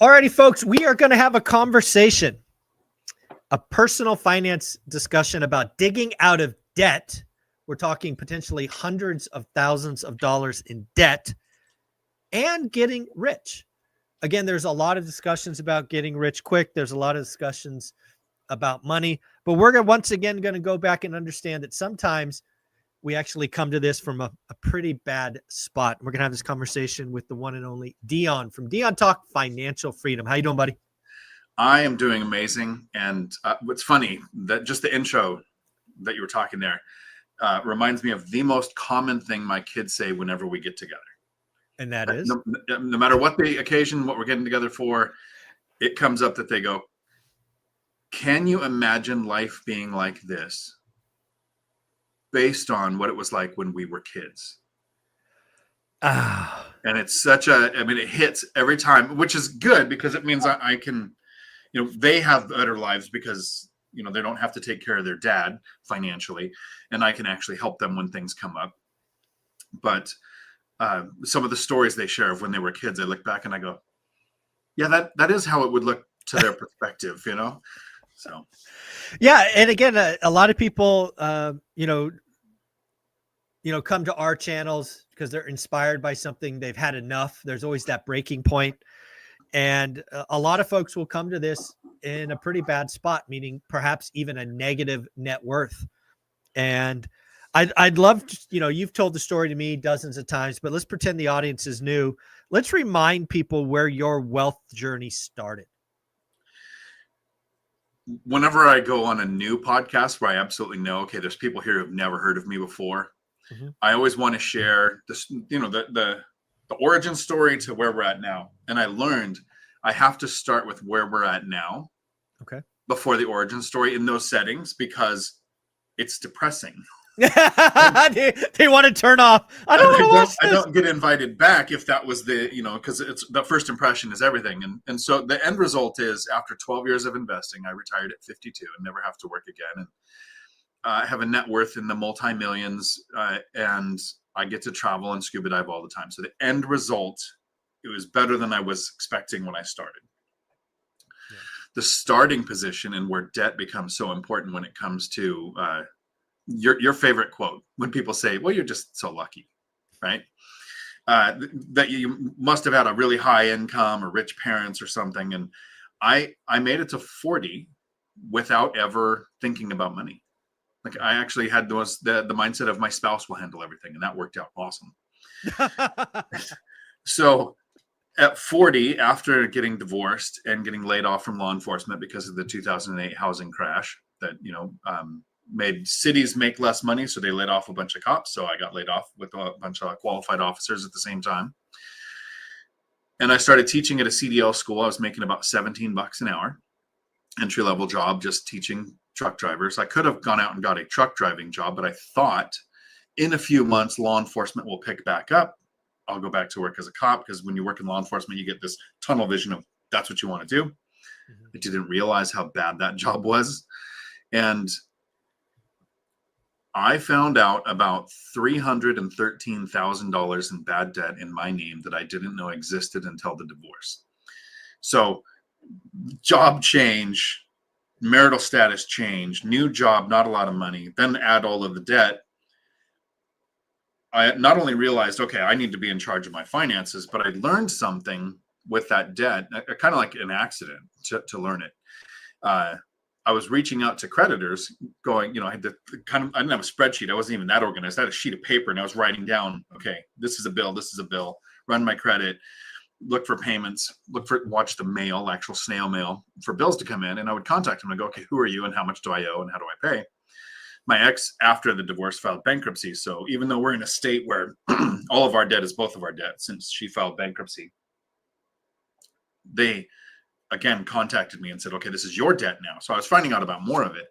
Alrighty, folks, we are going to have a conversation, a personal finance discussion about digging out of debt. We're talking potentially hundreds of thousands of dollars in debt and getting rich. Again, there's a lot of discussions about getting rich quick. There's a lot of discussions about money, but we're once again going to go back and understand that sometimes we actually come to this from a pretty bad spot. We're going to have this conversation with the one and only Dion from Dion Talk Financial Freedom. How you doing, buddy? I am doing amazing. And what's funny, that just the intro that you were talking there reminds me of the most common thing my kids say whenever we get together. And that is? No matter what the occasion, what we're getting together for, it comes up that they go, can you imagine life being like this based on what it was like when we were kids? And it's such it hits every time, which is good because it means I can, they have better lives because, they don't have to take care of their dad financially, and I can actually help them when things come up. But some of the stories they share of when they were kids, I look back and I go, yeah, that is how it would look to their perspective, So, yeah. And again, a lot of people, come to our channels because they're inspired by something. They've had enough. There's always that breaking point. And a lot of folks will come to this in a pretty bad spot, meaning perhaps even a negative net worth. And I'd love to, you've told the story to me dozens of times, but let's pretend the audience is new. Let's remind people where your wealth journey started. Whenever I go on a new podcast where I absolutely know, okay, there's people here who've never heard of me before. Mm-hmm. I always want to share this, the origin story to where we're at now. And I learned I have to start with where we're at now. Okay. Before the origin story in those settings, because it's depressing. they want to turn off. I don't get invited back if that was the, because it's the first impression is everything. And so the end result is after 12 years of investing, I retired at 52 and never have to work again. And I have a net worth in the multi-millions, and I get to travel and scuba dive all the time. So the end result, it was better than I was expecting when I started. Yeah. The starting position and where debt becomes so important when it comes to your favorite quote, when people say, well, you're just so lucky, right? That you must have had a really high income or rich parents or something. And I made it to 40 without ever thinking about money. Like I actually had the mindset of my spouse will handle everything, and that worked out awesome. So at 40, after getting divorced and getting laid off from law enforcement because of the 2008 housing crash that, made cities make less money. So they laid off a bunch of cops. So I got laid off with a bunch of qualified officers at the same time. And I started teaching at a CDL school. I was making about $17 an hour, entry-level job, just teaching truck drivers. I could have gone out and got a truck driving job, but I thought in a few months, law enforcement will pick back up. I'll go back to work as a cop, because when you work in law enforcement, you get this tunnel vision of that's what you want to do. Mm-hmm. I didn't realize how bad that job was. And I found out about $313,000 in bad debt in my name that I didn't know existed until the divorce. So job change, marital status change, new job, not a lot of money, then add all of the debt. I not only realized, okay, I need to be in charge of my finances, but I learned something with that debt, kind of like an accident to learn it. I was reaching out to creditors going, I had to I didn't have a spreadsheet. I wasn't even that organized. I had a sheet of paper and I was writing down, okay, this is a bill, run my credit, look for payments, watch the mail, actual snail mail for bills to come in. And I would contact them and go, okay, who are you and how much do I owe and how do I pay? My ex, after the divorce, filed bankruptcy. So even though we're in a state where all of our debt is both of our debt, since she filed bankruptcy, they again contacted me and said, okay, this is your debt now. So I was finding out about more of it.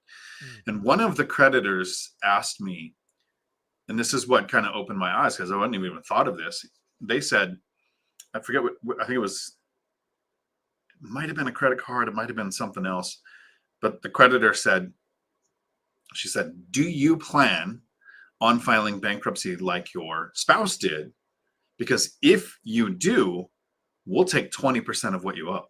And one of the creditors asked me, and this is what kind of opened my eyes because I hadn't even thought of this. They said, I forget what, I think it might have been a credit card. It might have been something else. But the creditor said, she said, do you plan on filing bankruptcy like your spouse did? Because if you do, we'll take 20% of what you owe.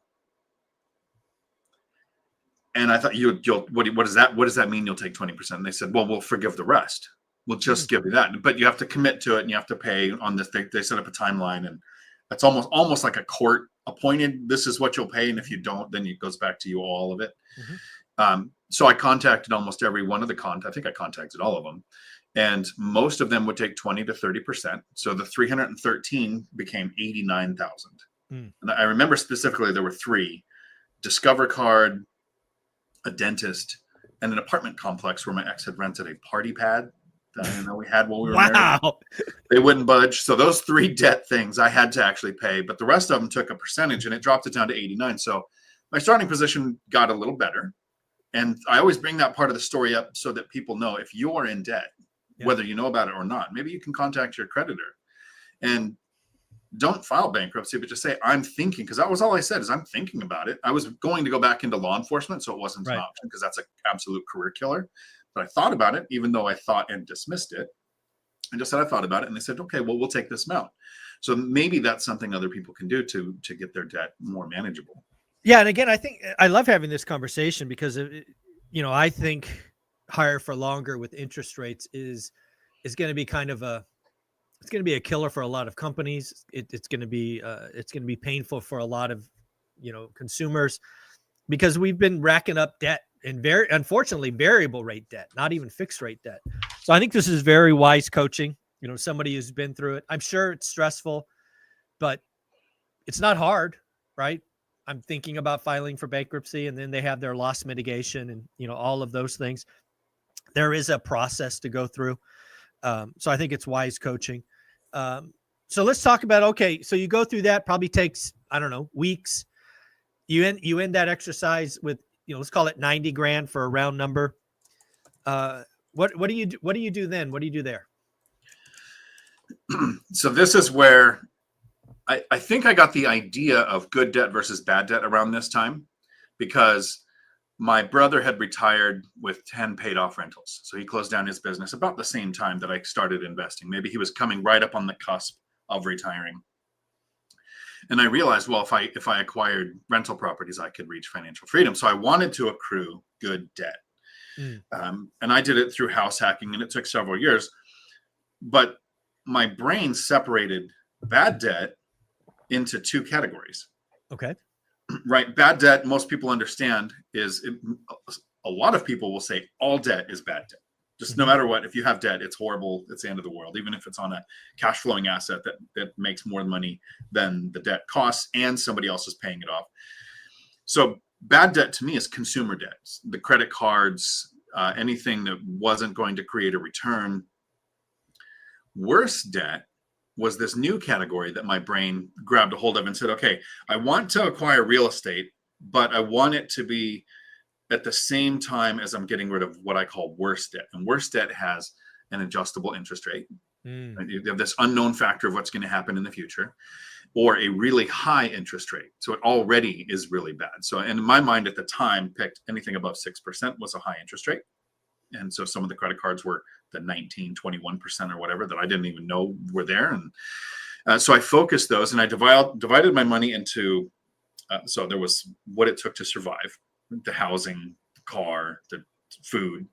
And I thought what does that mean? You'll take 20%. And they said, well, we'll forgive the rest. We'll just give you that, but you have to commit to it and you have to pay on this. They set up a timeline, and that's almost like a court appointed. This is what you'll pay, and if you don't, then it goes back to you, all of it. So I contacted almost every one of I think I contacted all of them, and most of them would take 20 to 30%. So the 313 became 89,000. And I remember specifically there were 3: Discover Card, a dentist, and an apartment complex where my ex had rented a party pad that we had while we were married. They wouldn't budge. So those 3 debt things I had to actually pay, but the rest of them took a percentage, and it dropped it down to 89. So my starting position got a little better. And I always bring that part of the story up so that people know if you are in debt, whether you know about it or not, maybe you can contact your creditor and don't file bankruptcy, but just say, I'm thinking, because that was all I said, is I'm thinking about it. I was going to go back into law enforcement, so it wasn't an option because that's an absolute career killer. But I thought about it, even though I thought and dismissed it. I just said I thought about it, and they said, okay, well, we'll take this amount. So maybe that's something other people can do to get their debt more manageable. Yeah, and again, I think I love having this conversation because I think higher for longer with interest rates is going to be it's going to be a killer for a lot of companies. It's going to be painful for a lot of consumers, because we've been racking up debt, and unfortunately variable rate debt, not even fixed rate debt. So I think this is very wise coaching. Somebody who's been through it. I'm sure it's stressful, but it's not hard, right? I'm thinking about filing for bankruptcy, and then they have their loss mitigation and all of those things. There is a process to go through. So I think it's wise coaching. So let's talk about, okay, so you go through that, probably takes, I don't know, weeks. You end that exercise with, let's call it 90 grand for a round number. What do you do? What do you do then? What do you do there? So this is where I think I got the idea of good debt versus bad debt around this time, because my brother had retired with 10 paid off rentals. So he closed down his business about the same time that I started investing. Maybe he was coming right up on the cusp of retiring. And I realized, well, if I acquired rental properties, I could reach financial freedom. So I wanted to accrue good debt. And I did it through house hacking, and it took several years. But my brain separated bad debt into 2 categories. Okay. Right. Bad debt, most people understand, a lot of people will say all debt is bad debt. Just no matter what, if you have debt, it's horrible. It's the end of the world, even if it's on a cash flowing asset that makes more money than the debt costs and somebody else is paying it off. So bad debt to me is consumer debts, the credit cards, anything that wasn't going to create a return. Worse debt was this new category that my brain grabbed a hold of and said, okay, I want to acquire real estate, but I want it to be at the same time as I'm getting rid of what I call worse debt. And worse debt has an adjustable interest rate. Right? You have this unknown factor of what's going to happen in the future, or a really high interest rate. So it already is really bad. So in my mind at the time, picked anything above 6% was a high interest rate. And so some of the credit cards were the 19, 21% or whatever that I didn't even know were there. And so I focused those, and I divided my money into, so there was what it took to survive, the housing, the car, the food.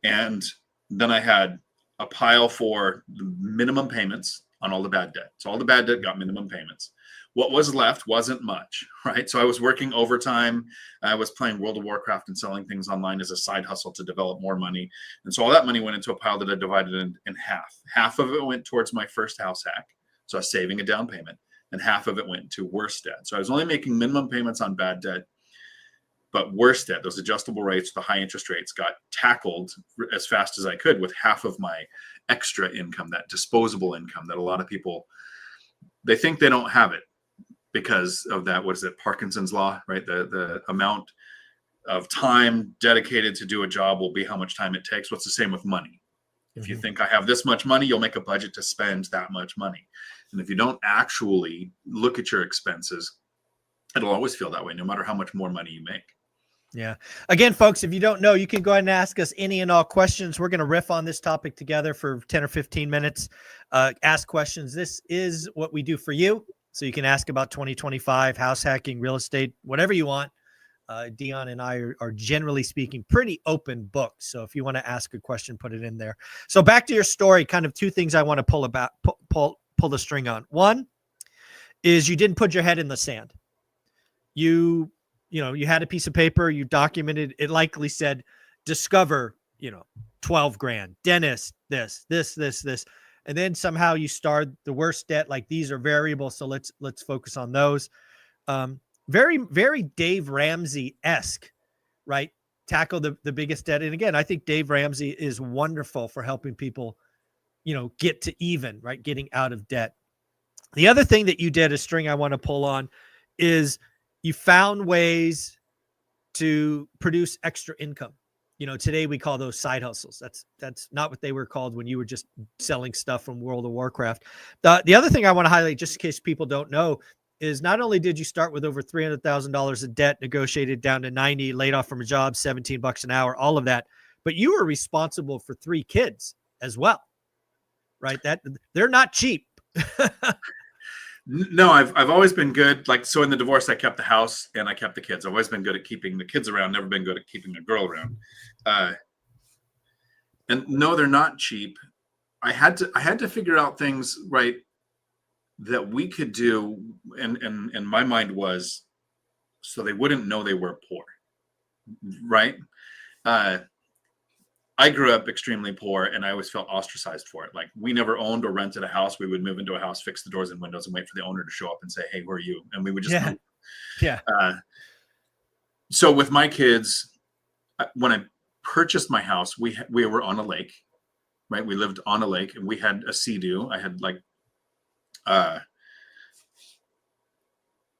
And then I had a pile for the minimum payments on all the bad debt. So all the bad debt got minimum payments. What was left wasn't much, right? So I was working overtime. I was playing World of Warcraft and selling things online as a side hustle to develop more money. And so all that money went into a pile that I divided in half. Half of it went towards my first house hack. So I was saving a down payment, and half of it went to worse debt. So I was only making minimum payments on bad debt, but worse debt, those adjustable rates, the high interest rates, got tackled as fast as I could with half of my extra income, that disposable income that a lot of people, they think they don't have it because of that, what is it, Parkinson's law, right? The amount of time dedicated to do a job will be how much time it takes. What's the same with money? If you think I have this much money, you'll make a budget to spend that much money. And if you don't actually look at your expenses, it'll always feel that way, no matter how much more money you make. Yeah. Again, folks, if you don't know, you can go ahead and ask us any and all questions. We're going to riff on this topic together for 10 or 15 minutes. Ask questions. This is what we do for you. So you can ask about 2025, house hacking, real estate, whatever you want. Dion and I are generally speaking pretty open books. So if you want to ask a question, put it in there. So back to your story, kind of two things I want to pull the string on. One is you didn't put your head in the sand. You had a piece of paper, you documented, it likely said, discover, 12 grand, dentist, this. And then somehow you starred the worst debt, like these are variable. So let's focus on those. Very, very Dave Ramsey-esque, right? Tackle the biggest debt. And again, I think Dave Ramsey is wonderful for helping people, get to even, right? Getting out of debt. The other thing that you did, a string I want to pull on, is you found ways to produce extra income. Today we call those side hustles. That's not what they were called when you were just selling stuff from World of Warcraft. The other thing I want to highlight, just in case people don't know, is not only did you start with over $300,000 in debt, negotiated down to 90, laid off from a job, $17 an hour, all of that, but you were responsible for 3 kids as well, right? That they're not cheap. No, I've always been good. Like, so in the divorce, I kept the house and I kept the kids. I've always been good at keeping the kids around, never been good at keeping a girl around. And no, they're not cheap. I had to figure out things, right, that we could do. And my mind was, so they wouldn't know they were poor, right? I grew up extremely poor and I always felt ostracized for it. Like, we never owned or rented a house. We would move into a house, fix the doors and windows, and wait for the owner to show up and say, "Hey, who are you?" And we would just move. Yeah. So with my kids, when I purchased my house, we were on a lake, right? We lived on a lake and we had a sea-doo. I had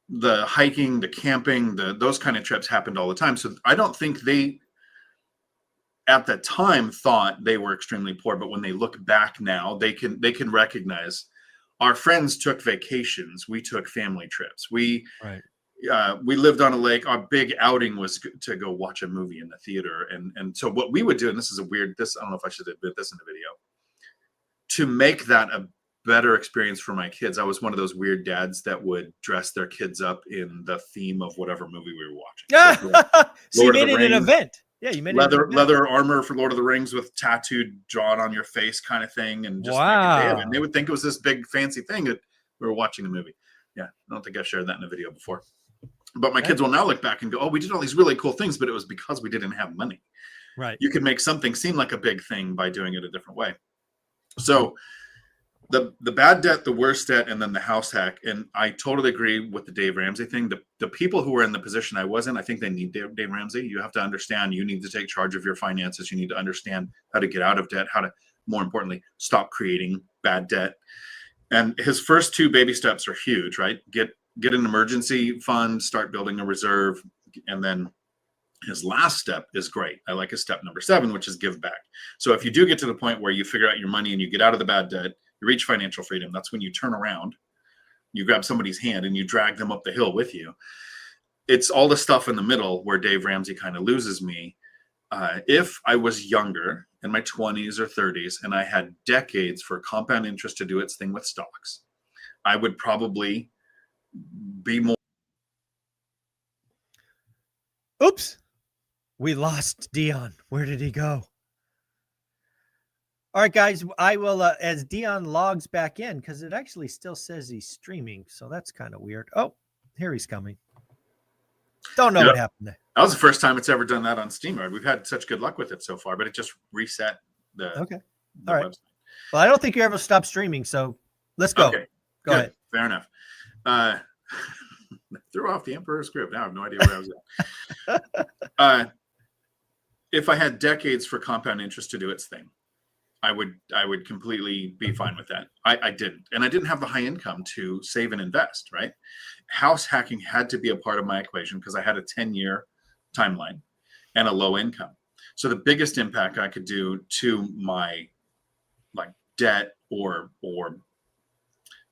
the hiking, the camping, those kind of trips happened all the time. So I don't think they at that time thought they were extremely poor, but when they look back now, they can recognize our friends took vacations. We took family trips. We lived on a lake. Our big outing was to go watch a movie in the theater. And so what we would do, and this is I don't know if I should admit this in the video, to make that a better experience for my kids. I was one of those weird dads that would dress their kids up in the theme of whatever movie we were watching. So you made it an event. Yeah, you made leather armor for Lord of the Rings with tattooed, drawn on your face kind of thing, and just and they would think it was this big fancy thing that we were watching a movie. Yeah, I don't think I've shared that in a video before. But my kids will now look back and go, "Oh, we did all these really cool things, but it was because we didn't have money." Right. You could make something seem like a big thing by doing it a different way. So the bad debt, the worst debt, and then the house hack. And I totally agree with the Dave Ramsey thing. The people who were in the position I was in, I think they need Dave Ramsey. You have to understand, you need to take charge of your finances. You need to understand how to get out of debt, how to, more importantly, stop creating bad debt. And his first 2 baby steps are huge, right? Get an emergency fund, start building a reserve. And then his last step is great. I like his step number 7, which is give back. So if you do get to the point where you figure out your money and you get out of the bad debt, you reach financial freedom, that's when you turn around, you grab somebody's hand and you drag them up the hill with you. It's all the stuff in the middle where Dave Ramsey kind of loses me. If I was younger, in my 20s or 30s, and I had decades for compound interest to do its thing with stocks, I would probably be more. Oops. We lost Dion. Where did he go? All right, guys, I will, as Dion logs back in, because it actually still says he's streaming, so that's kind of weird. Oh, here he's coming. Don't know what happened there. That was the first time it's ever done that on SteamYard. We've had such good luck with it so far, but it just reset the All right. Website. Well, I don't think you ever stopped streaming, so let's go. Okay. Go ahead. Fair enough. Threw off the Emperor's script. Now I have no idea where I was at. If I had decades for compound interest to do its thing, I would completely be fine with that. I didn't. And I didn't have the high income to save and invest, right? House hacking had to be a part of my equation because I had a 10-year timeline and a low income. So the biggest impact I could do to my debt or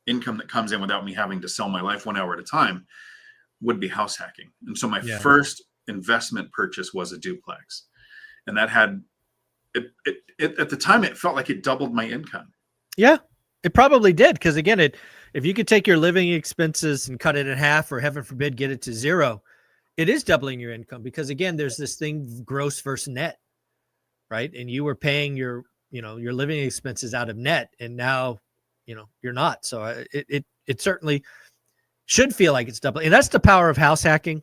income that comes in without me having to sell my life 1 hour at a time would be house hacking. And so my first investment purchase was a duplex. And that had it at the time, it felt like it doubled my income. Yeah, it probably did. Because again, if you could take your living expenses and cut it in half, or heaven forbid, get it to 0, It is doubling your income because, again, there's this thing, gross versus net, right? And you were paying your living expenses out of net, and now, you're not. So it certainly should feel like it's doubling. And that's the power of house hacking.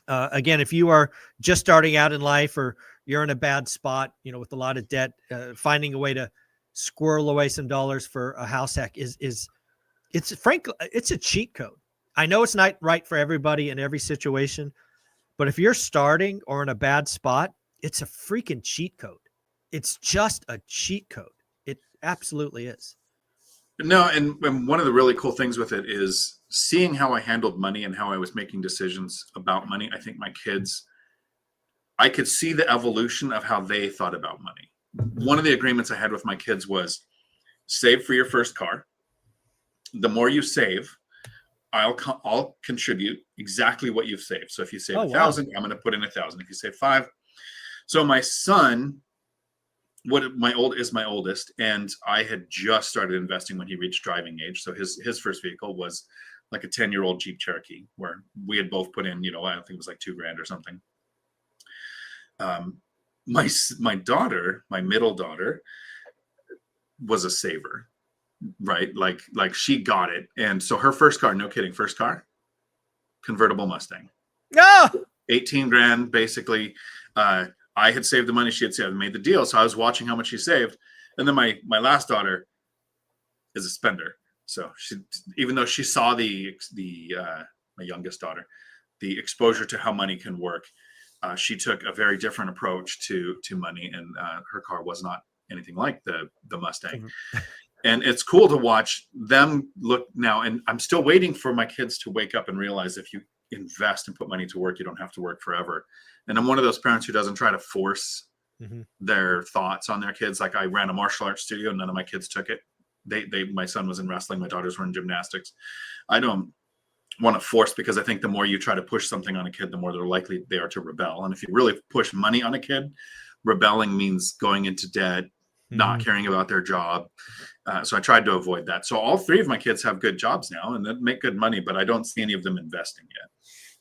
Again, if you are just starting out in life, or you're in a bad spot, with a lot of debt, finding a way to squirrel away some dollars for a house hack it's frankly, it's a cheat code. I know it's not right for everybody in every situation, but if you're starting or in a bad spot, it's a freaking cheat code. It's just a cheat code. It absolutely is. No, and one of the really cool things with it is seeing how I handled money and how I was making decisions about money. I think my kids, I could see the evolution of how they thought about money. One of the agreements I had with my kids was save for your first car. The more you save, I'll contribute exactly what you've saved. So if you save 1,000, I'm going to put in 1,000. If you save 5, so my son, my oldest, and I had just started investing when he reached driving age. So his first vehicle was like a 10-year-old Jeep Cherokee, where we had both put in, I think it was like $2,000 or something. My daughter, my middle daughter, was a saver, right? Like she got it, and so her first car, no kidding, first car, convertible Mustang. No, $18,000 basically. I had saved the money. She had saved, made the deal. So I was watching how much she saved. And then my last daughter is a spender. So she, even though she saw my youngest daughter, the exposure to how money can work, she took a very different approach to money, and her car was not anything like the Mustang. Mm-hmm. And it's cool to watch them look now. And I'm still waiting for my kids to wake up and realize if you invest and put money to work, you don't have to work forever. And I'm one of those parents who doesn't try to force their thoughts on their kids. Like I ran a martial arts studio, none of my kids took it. My son was in wrestling, my daughters were in gymnastics. I don't want to force, because I think the more you try to push something on a kid, the more they're likely they are to rebel. And if you really push money on a kid, rebelling means going into debt, not caring about their job. So I tried to avoid that. So all 3 of my kids have good jobs now and they make good money, but I don't see any of them investing yet.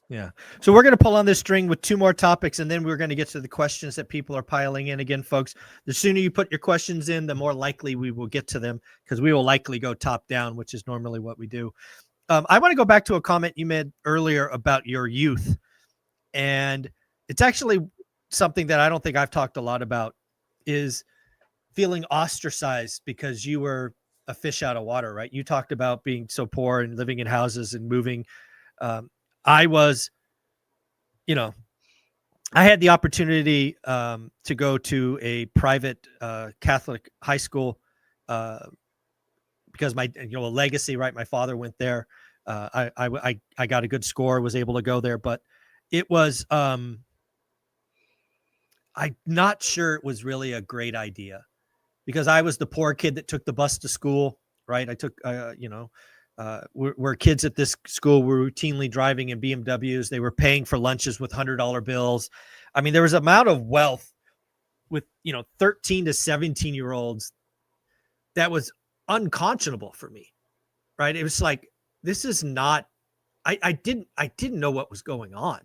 Yeah. So we're going to pull on this string with 2 more topics, and then we're going to get to the questions that people are piling in. Again, folks, the sooner you put your questions in, the more likely we will get to them, because we will likely go top down, which is normally what we do. I want to go back to a comment you made earlier about your youth. And it's actually something that I don't think I've talked a lot about, is feeling ostracized because you were a fish out of water, right? You talked about being so poor and living in houses and moving. I was, I had the opportunity to go to a private Catholic high school because my, legacy, right? My father went there. I got a good score, was able to go there, but it was, I'm not sure it was really a great idea, because I was the poor kid that took the bus to school, right? I took, where kids at this school were routinely driving in BMWs. They were paying for lunches with $100 bills. I mean, there was an amount of wealth with, 13 to 17-year-olds that was unconscionable for me, right? It was like, this is not, I didn't know what was going on.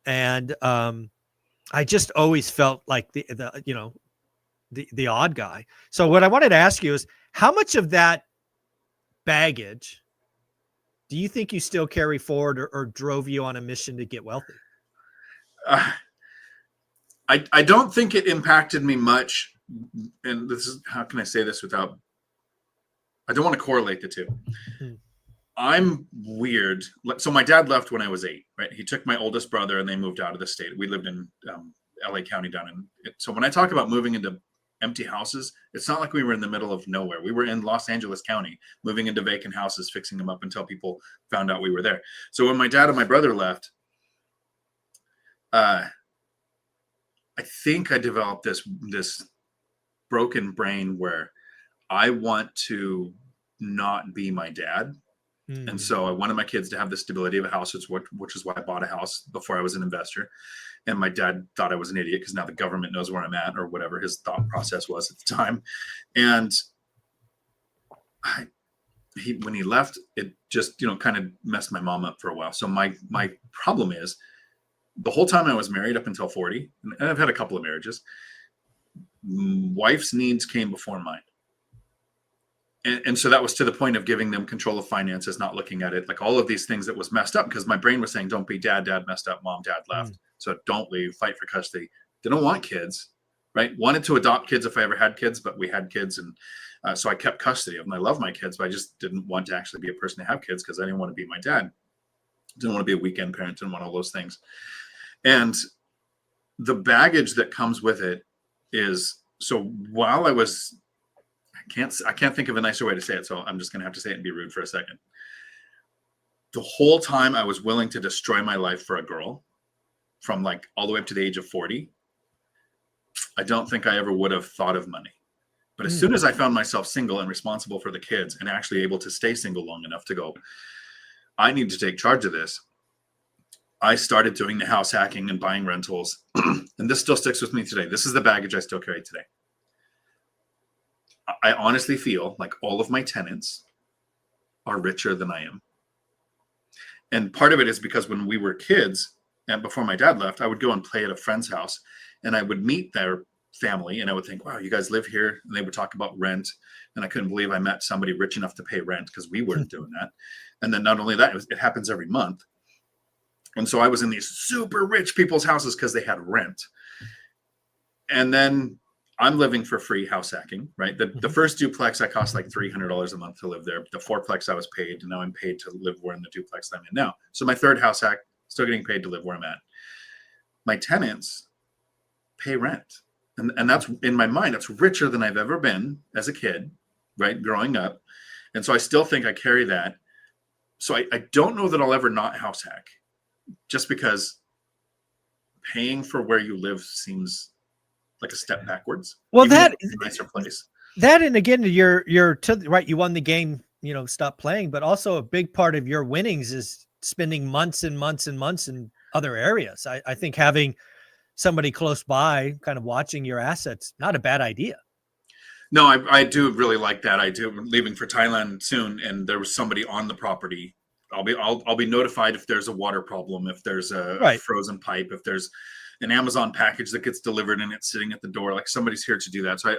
And I just always felt like the odd guy. So what I wanted to ask you is, how much of that baggage do you think you still carry forward, or drove you on a mission to get wealthy? I don't think it impacted me much. And this is, how can I say this without, I don't want to correlate the 2. Mm-hmm. I'm weird. So my dad left when I was 8, right? He took my oldest brother and they moved out of the state. We lived in LA County down in, so when I talk about moving into empty houses, it's not like we were in the middle of nowhere. We were in Los Angeles County, moving into vacant houses, fixing them up until people found out we were there. So when my dad and my brother left, I think I developed this broken brain where I want to not be my dad. Mm-hmm. And so I wanted my kids to have the stability of a house, which is why I bought a house before I was an investor. And my dad thought I was an idiot because now the government knows where I'm at, or whatever his thought process was at the time. And when he left, it just, kind of messed my mom up for a while. So my problem is, the whole time I was married up until 40, and I've had a couple of marriages, wife's needs came before mine. And so that was to the point of giving them control of finances, not looking at it like all of these things that was messed up, because my brain was saying, don't be dad messed up, mom, dad left. So don't leave, fight for custody. Didn't want kids, right? Wanted to adopt kids if I ever had kids, but we had kids. And so I kept custody of them. I love my kids, but I just didn't want to actually be a person to have kids because I didn't want to be my dad. Didn't want to be a weekend parent, didn't want all those things. And the baggage that comes with it is, so while I was, I can't think of a nicer way to say it, so I'm just going to have to say it and be rude for a second. The whole time I was willing to destroy my life for a girl, from like all the way up to the age of 40, I don't think I ever would have thought of money. But as soon as I found myself single and responsible for the kids and actually able to stay single long enough to go, I need to take charge of this, I started doing the house hacking and buying rentals. And this still sticks with me today. This is the baggage I still carry today. I honestly feel like all of my tenants are richer than I am. And part of it is because when we were kids and before my dad left, I would go and play at a friend's house and I would meet their family and I would think, wow, you guys live here? And they would talk about rent. And I couldn't believe I met somebody rich enough to pay rent because we weren't doing that. And then not only that, it happens every month. And so I was in these super rich people's houses because they had rent. And then I'm living for free house hacking, right? The first duplex, I cost like $300 a month to live there. The fourplex I was paid, and now I'm paid to live where in the duplex I'm in now. So my third house hack, still getting paid to live where I'm at. My tenants pay rent. And that's, in my mind, that's richer than I've ever been as a kid, right? Growing up. And so I still think I carry that. So I don't know that I'll ever not house hack, just because paying for where you live seems like a step backwards. Well, even that if it's a nicer place. That, and again, you're to right. You won the game, stop playing, but also a big part of your winnings is spending months and months and months in other areas. I think having somebody close by, kind of watching your assets, not a bad idea. No, I do really like that. I do. I'm leaving for Thailand soon, and there was somebody on the property. I'll be notified if there's a water problem, if there's a frozen pipe, if there's an Amazon package that gets delivered and it's sitting at the door, like somebody's here to do that. So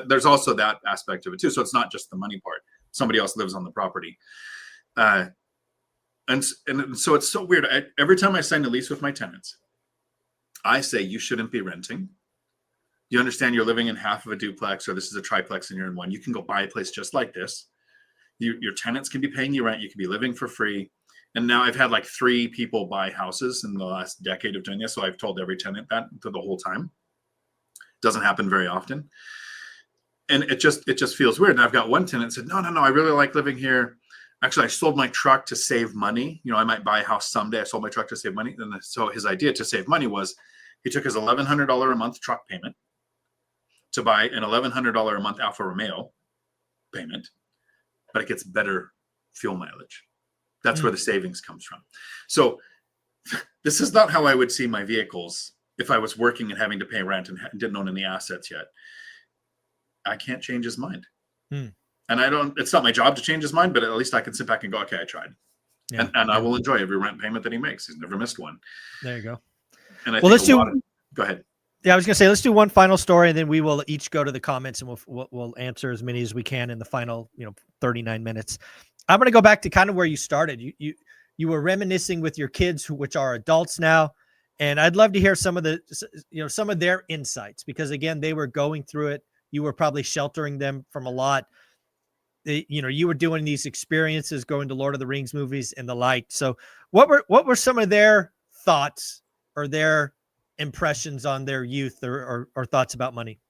there's also that aspect of it too. So it's not just the money part. Somebody else lives on the property. And so it's so weird. Every time I sign a lease with my tenants, I say, you shouldn't be renting. You understand you're living in half of a duplex, or this is a triplex and you're in one. You can go buy a place just like this. Your tenants can be paying you rent. You can be living for free. And now I've had like 3 people buy houses in the last decade of doing this. So I've told every tenant that the whole time. Doesn't happen very often. And it just feels weird. And I've got one tenant said, no, I really like living here. Actually, I sold my truck to save money. I might buy a house someday. I sold my truck to save money. And so his idea to save money was he took his $1,100 a month truck payment to buy an $1,100 a month Alfa Romeo payment, but it gets better fuel mileage. That's where the savings comes from. So this is not how I would see my vehicles if I was working and having to pay rent and didn't own any assets yet. I can't change his mind. And it's not my job to change his mind, but at least I can sit back and go, okay, I tried. Yeah. And I will enjoy every rent payment that he makes. He's never missed one. There you go. And I think go ahead. Yeah, I was going to say, let's do one final story, and then we will each go to the comments, and we'll answer as many as we can in the final 39 minutes. I'm going to go back to kind of where you started. You were reminiscing with your kids, which are adults now, and I'd love to hear some of some of their insights, because again, they were going through it. You were probably sheltering them from a lot. You were doing these experiences, going to Lord of the Rings movies and the like. So what were some of their thoughts or their impressions on their youth or thoughts about money?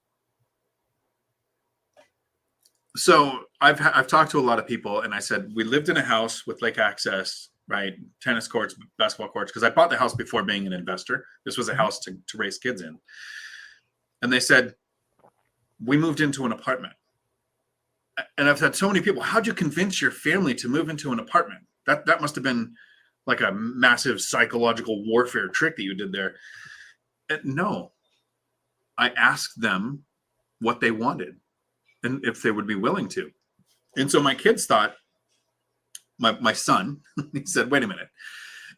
So I've talked to a lot of people, and I said, we lived in a house with lake access, right? Tennis courts, basketball courts, because I bought the house before being an investor. This was a house to raise kids in. And they said, we moved into an apartment. And I've had so many people, how'd you convince your family to move into an apartment? That must have been like a massive psychological warfare trick that you did there. No, I asked them what they wanted and if they would be willing to. And so my kids thought my son, he said, wait a minute,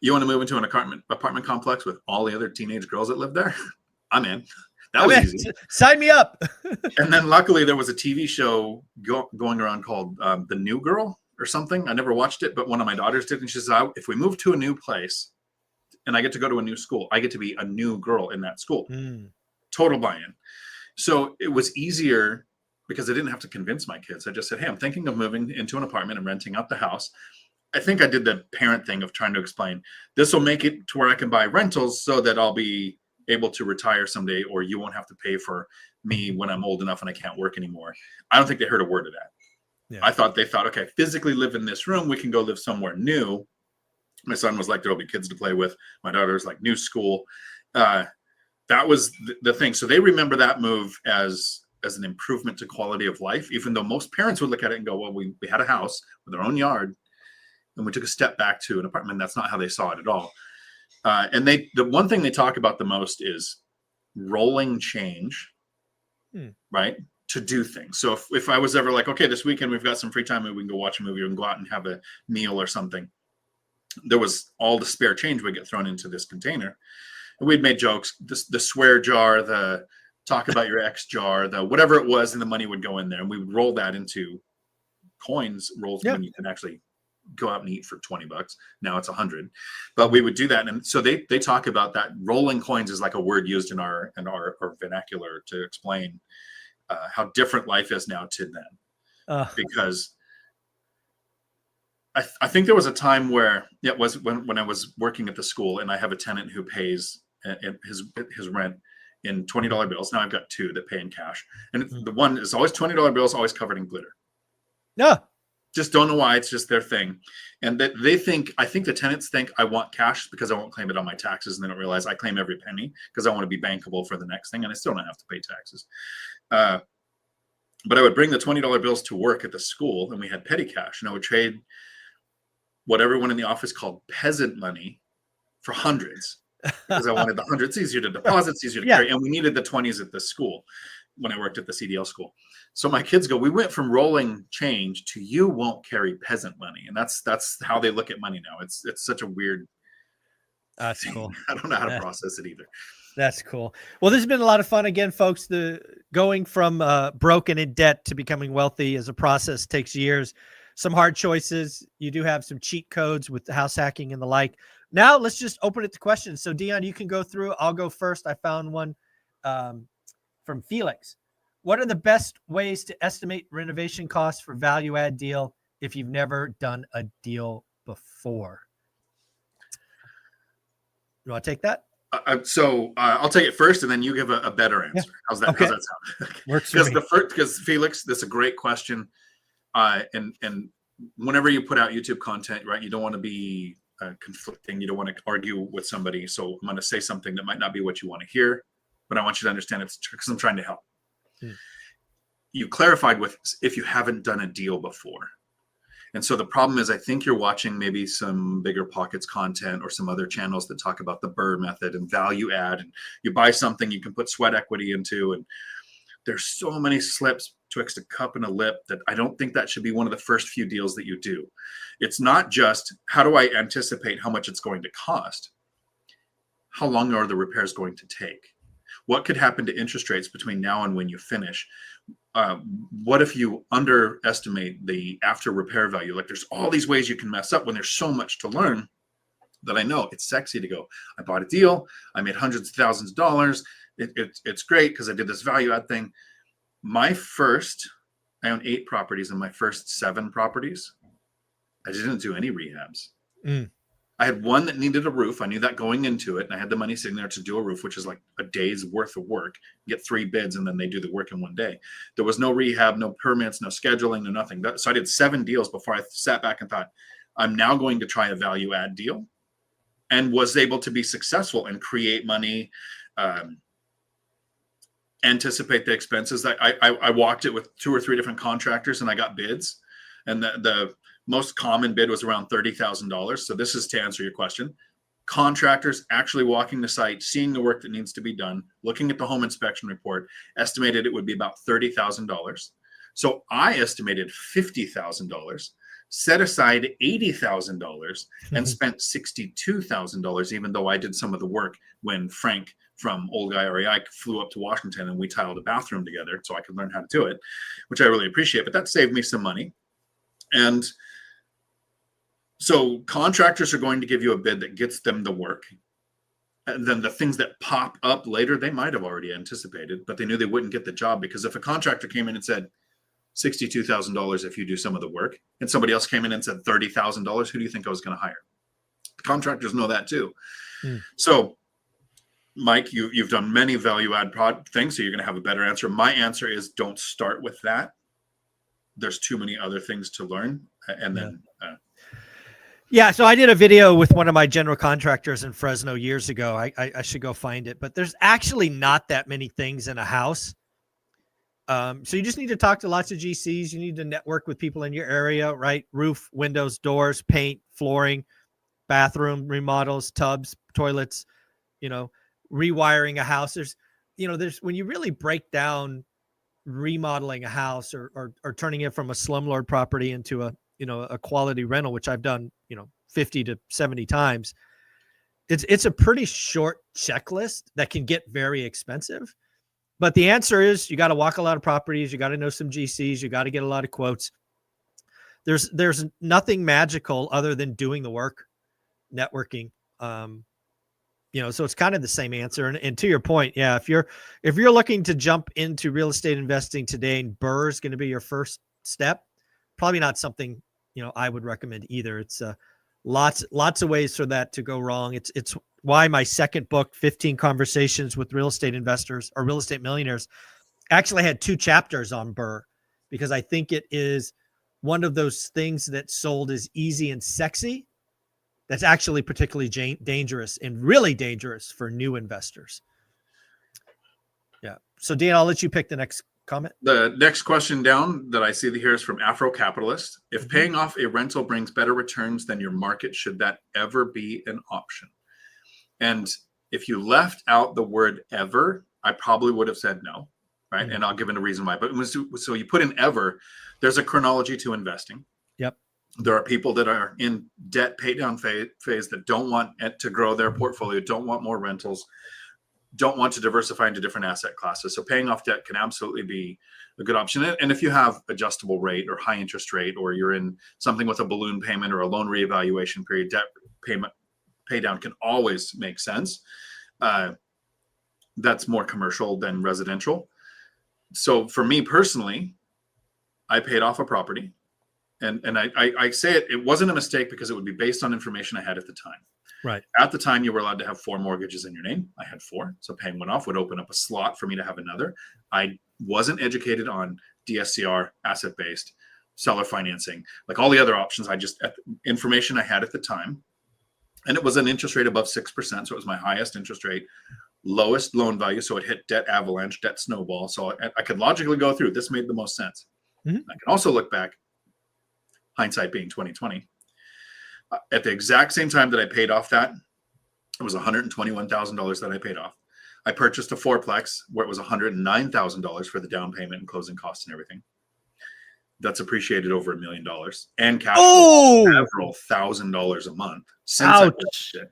you want to move into an apartment complex with all the other teenage girls that live there? I'm in. That was easy. Sign me up. And then luckily there was a TV show going around called The New Girl or something. I never watched it, but one of my daughters did. And she said, if we move to a new place and I get to go to a new school, I get to be a new girl in that school. Total buy-in. So it was easier because I didn't have to convince my kids. I just said, hey, I'm thinking of moving into an apartment and renting out the house. I think I did the parent thing of trying to explain, this will make it to where I can buy rentals so that I'll be able to retire someday, or you won't have to pay for me when I'm old enough and I can't work anymore. I don't think they heard a word of that. Yeah. They thought, okay, physically live in this room, we can go live somewhere new. My son was like, there'll be kids to play with. My daughter's like, new school. That was the thing. So they remember that move as an improvement to quality of life, even though most parents would look at it and go, well, we had a house with our own yard and we took a step back to an apartment. That's not how they saw it at all. And the one thing they talk about the most is rolling change, right? To do things. So if I was ever like, okay, this weekend we've got some free time and we can go watch a movie or we can go out and have a meal or something, there was all the spare change would get thrown into this container. And we'd made jokes, the swear jar, the talk about your ex jar, the whatever it was, and the money would go in there. And we would roll that into coins, rolls when you can actually go out and eat for $20. Now it's 100, but we would do that. And so they talk about that. Rolling coins is like a word used in our vernacular to explain how different life is now to then. Because I think there was a time where it was when I was working at the school and I have a tenant who pays his rent in $20 bills. Now I've got two that pay in cash. And the one is always $20 bills, always covered in glitter. Yeah. Just don't know why. It's just their thing. And that I think the tenants think I want cash because I won't claim it on my taxes. And they don't realize I claim every penny because I want to be bankable for the next thing. And I still don't have to pay taxes. But I would bring the $20 bills to work at the school and we had petty cash. And I would trade what everyone in the office called peasant money for hundreds because I wanted the hundreds easier to deposit, it's easier to carry. And we needed the 20s at the school when I worked at the CDL school. So my kids go, we went from rolling change to you won't carry peasant money. And that's how they look at money now. It's such a weird That's cool. I don't know how to process it either. That's cool. Well, this has been a lot of fun. Again, folks, the going from broken in debt to becoming wealthy as a process takes years. Some hard choices. You do have some cheat codes with the house hacking and the like. Now let's just open it to questions. So Dion, you can go through. I'll go first. I found one from Felix. What are the best ways to estimate renovation costs for value add deal if you've never done a deal before? You want to take that? I'll take it first, and then you give a better answer. Yeah. How's that? Okay. How's that sound? Works for me. Because Felix, that's a great question. And whenever you put out YouTube content, right, you don't want to be conflicting. You don't want to argue with somebody. So I'm going to say something that might not be what you want to hear, but I want you to understand it's because I'm trying to help. You clarified with if you haven't done a deal before. And so the problem is, I think you're watching maybe some Bigger Pockets content or some other channels that talk about the Burr method and value add. And you buy something you can put sweat equity into. And there's so many slips twixt a cup and a lip that I don't think that should be one of the first few deals that you do. It's not just how do I anticipate how much it's going to cost? How long are the repairs going to take? What could happen to interest rates between now and when you finish? What if you underestimate the after repair value? Like there's all these ways you can mess up when there's so much to learn that I know it's sexy to go, I bought a deal, I made hundreds of thousands of dollars. It's great because I did this value add thing. I own 8 properties, and my first 7 properties, I didn't do any rehabs. I had one that needed a roof. I knew that going into it, and I had the money sitting there to do a roof, which is like a day's worth of work. Get 3 bids, and then they do the work in one day. There was no rehab, no permits, no scheduling, no nothing. So I did 7 deals before I sat back and thought, I'm now going to try a value add deal, and was able to be successful and create money, anticipate the expenses. I walked it with 2 or 3 different contractors, and I got bids, and the most common bid was around $30,000. So this is to answer your question. Contractors actually walking the site, seeing the work that needs to be done, looking at the home inspection report, estimated it would be about $30,000. So I estimated $50,000 set aside $80,000 and spent $62,000, even though I did some of the work when Frank from Old Guy REI flew up to Washington and we tiled a bathroom together so I could learn how to do it, which I really appreciate. But that saved me some money. And so contractors are going to give you a bid that gets them the work. And then the things that pop up later, they might have already anticipated, but they knew they wouldn't get the job, because if a contractor came in and said $62,000 if you do some of the work, and somebody else came in and said $30,000, who do you think I was going to hire? The contractors know that too. So Mike, you've done many value add things, so you're going to have a better answer. My answer is don't start with that. There's too many other things to learn. And then, yeah. So I did a video with one of my general contractors in Fresno years ago. I should go find it, but there's actually not that many things in a house. So you just need to talk to lots of GCs. You need to network with people in your area, right? Roof, windows, doors, paint, flooring, bathroom remodels, tubs, toilets, rewiring a house. There's when you really break down remodeling a house or turning it from a slumlord property into a quality rental, which I've done, 50 to 70 times. It's a pretty short checklist that can get very expensive. But the answer is you got to walk a lot of properties. You got to know some GCs. You got to get a lot of quotes. There's nothing magical other than doing the work, networking. So it's kind of the same answer. And to your point, yeah, if you're looking to jump into real estate investing today and BRRRR is going to be your first step, probably not something, I would recommend either. It's lots of ways for that to go wrong. It's why my second book, 15 Conversations with Real Estate Investors or Real Estate Millionaires, actually had 2 chapters on BRRRR, because I think it is one of those things that sold as easy and sexy that's actually particularly dangerous and really dangerous for new investors. Yeah. So Dion, I'll let you pick the next comment. The next question down that I see here is from Afro Capitalist. If paying off a rental brings better returns than your market, should that ever be an option? And if you left out the word ever, I probably would have said no, right? And I'll give it a reason why. But so you put in ever, there's a chronology to investing. Yep. There are people that are in debt pay down phase that don't want it to grow their portfolio, don't want more rentals, don't want to diversify into different asset classes. So paying off debt can absolutely be a good option. And if you have adjustable rate or high interest rate, or you're in something with a balloon payment or a loan reevaluation period, debt pay down can always make sense. That's more commercial than residential. So for me personally, I paid off a property. And I say it wasn't a mistake because it would be based on information I had at the time. Right. At the time, you were allowed to have 4 mortgages in your name. I had 4. So paying one off would open up a slot for me to have another. I wasn't educated on DSCR, asset-based, seller financing, like all the other options. Information I had at the time. And it was an interest rate above 6%. So it was my highest interest rate, lowest loan value. So it hit debt avalanche, debt snowball. So I could logically go through. This made the most sense. I can also look back, hindsight being 2020. At the exact same time that I paid off that, it was $121,000 that I paid off. I purchased a 4-plex where it was $109,000 for the down payment and closing costs and everything. That's appreciated over $1 million and cash flow several $1,000s a month since I did it.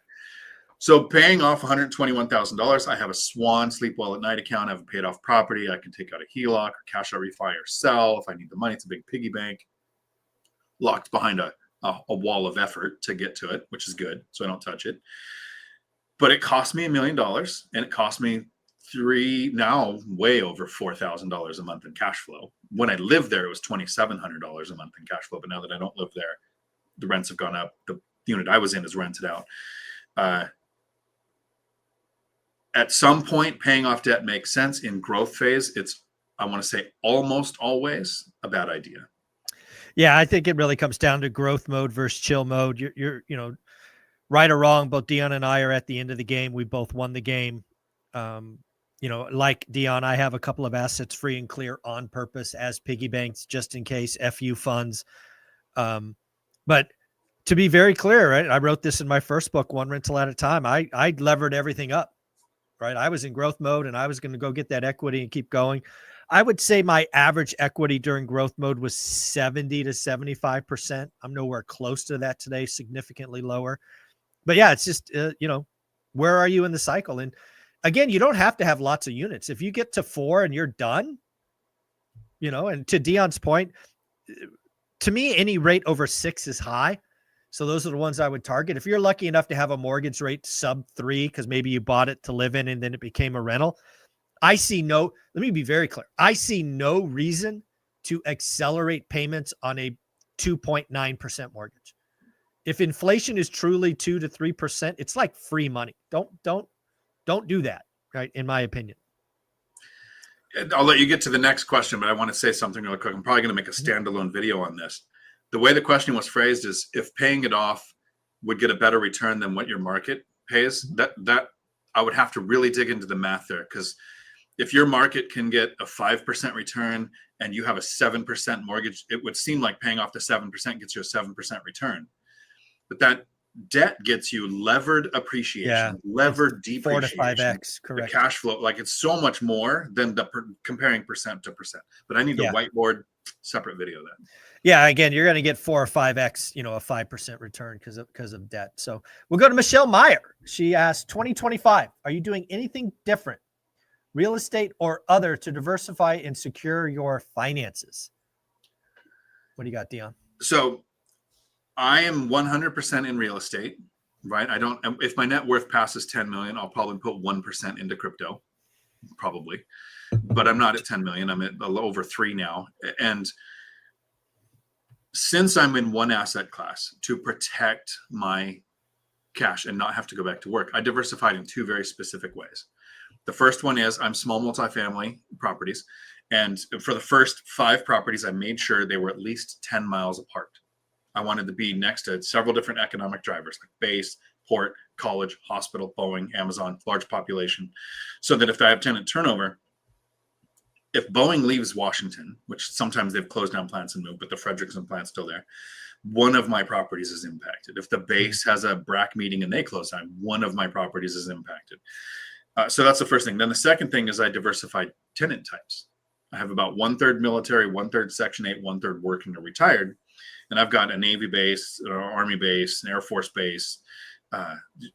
So paying off $121,000, I have a Swan Sleep Well at Night account. I have a paid off property. I can take out a HELOC or cash out refi or sell if I need the money. It's a big piggy bank locked behind a wall of effort to get to it, which is good. So I don't touch it. But it cost me $1 million, and it cost me now way over $4,000 a month in cash flow. When I lived there, it was $2,700 a month in cash flow. But now that I don't live there, the rents have gone up. The unit I was in is rented out. At some point, paying off debt makes sense. In growth phase, it's, I want to say, almost always a bad idea. Yeah, I think it really comes down to growth mode versus chill mode. You're right or wrong, both Dion and I are at the end of the game. We both won the game. Like Dion, I have a couple of assets free and clear on purpose as piggy banks, just in case, FU funds. But to be very clear, right, I wrote this in my first book, One Rental at a Time. I levered everything up, right? I was in growth mode and I was going to go get that equity and keep going. I would say my average equity during growth mode was 70 to 75%. I'm nowhere close to that today, significantly lower. But yeah, it's just, where are you in the cycle? And again, you don't have to have lots of units. If you get to 4 and you're done, and to Dion's point, to me, any rate over 6 is high. So those are the ones I would target. If you're lucky enough to have a mortgage rate sub 3, because maybe you bought it to live in and then it became a rental, let me be very clear. I see no reason to accelerate payments on a 2.9% mortgage. If inflation is truly 2 to 3%, it's like free money. Don't do that, right? In my opinion. I'll let you get to the next question, but I want to say something really quick. I'm probably going to make a standalone video on this. The way the question was phrased is, if paying it off would get a better return than what your market pays, that I would have to really dig into the math there, because if your market can get a 5% return and you have a 7% mortgage, it would seem like paying off the 7% gets you a 7% return. But that debt gets you levered appreciation, levered depreciation, 4 to 5x, correct? The cash flow, like it's so much more than comparing percent to percent. But I need to whiteboard separate video then. Yeah, again, you're going to get 4 or 5x, a 5% return because of debt. So we'll go to Michelle Meyer. She asked, 2025, are you doing anything different, real estate or other, to diversify and secure your finances? What do you got, Dion? So I am 100% in real estate, right? If my net worth passes 10 million, I'll probably put 1% into crypto, probably, but I'm not at 10 million. I'm at over 3 now. And since I'm in one asset class, to protect my cash and not have to go back to work, I diversified in 2 very specific ways. The first one is I'm small multifamily properties. And for the first 5 properties, I made sure they were at least 10 miles apart. I wanted to be next to several different economic drivers like base, port, college, hospital, Boeing, Amazon, large population, so that if I have tenant turnover, if Boeing leaves Washington, which sometimes they've closed down plants and moved, but the Frederickson plant's still there, one of my properties is impacted. If the base has a BRAC meeting and they close down, one of my properties is impacted. So that's the first thing. Then the second thing is I diversified tenant types. I have about 1/3 military, 1/3 Section 8, 1/3 working or retired. And I've got a Navy base, an Army base, an Air Force base,